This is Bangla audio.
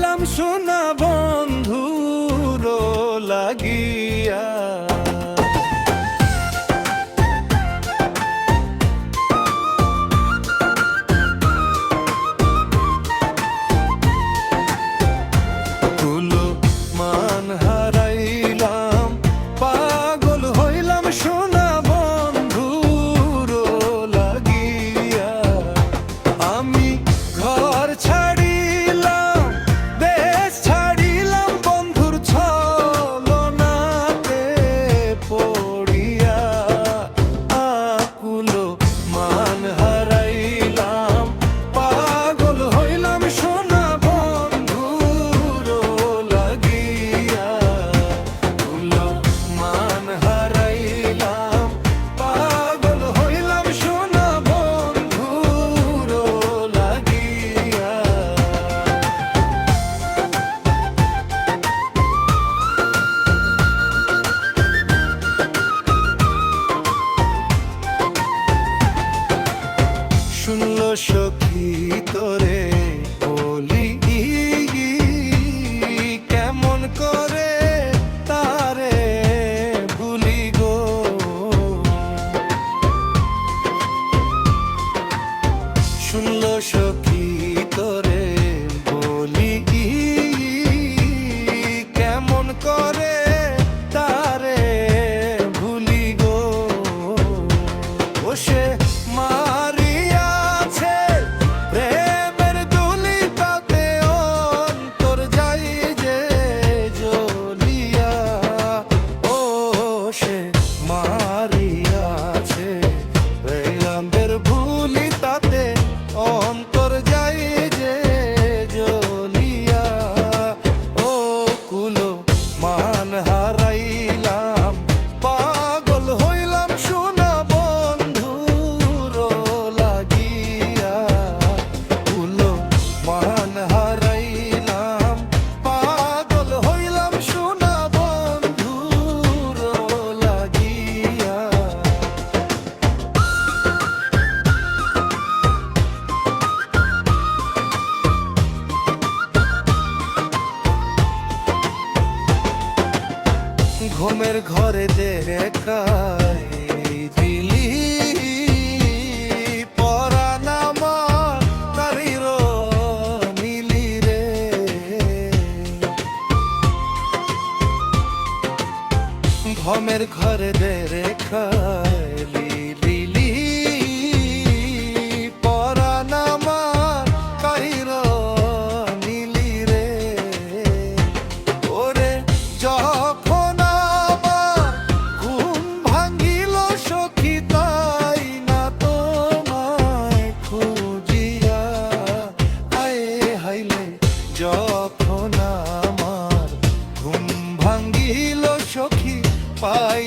হইলাম সোনা বন্ধুর লাগিয়া। মান হারাইলাম, পাগল হইলাম সোনা বন্ধুর লাগিয়া। আমি ঘর ছাড়িলাম, দেশ ছাড়িলাম বন্ধুর ছলনাতে পড়িয়া। আকুল মান হারাইলাম, পাগল হইলাম সোনা বন্ধুর লাগিয়া। কুল মান হারাইলাম, পাগল হইলাম সোনা বন্ধুর লাগিয়া। শুনলো সখী তোরে বলি, কেমন করে তারে ভুলি গো। শুনলো সখী তোরে বলি, কেমন করে তারে ভুলি গো। ও সে মারিয়াছে প্রেমের দুলি, তাতে অন্তর যাই যে জ্বলিয়া। ও সে মারিয়াছে প্রেমের ভুলি, তাতে অন্তর যাই যে জ্বলিয়া। ও কুল মান হারাইলাম, পাগল হইলাম সোনা বন্ধুর লাগিয়া। কুল মান হারাইলাম, পাগল হইলাম সোনা বন্ধুর লাগিয়া। ঘুমের ঘরে দেখাই দিলি, পরাণ আমার তারির মিলি রে। ঘুমের ঘরে দেখাই লিলি, পরাণ আমার তারির মিলি রে। ওরে যখন আমার ঘুম ভাঙিল সখী, তাই না তোমায় খুঁজিয়া। হায় হাইলে যখন আমার ঘুম ভাঙিল সখী, পাই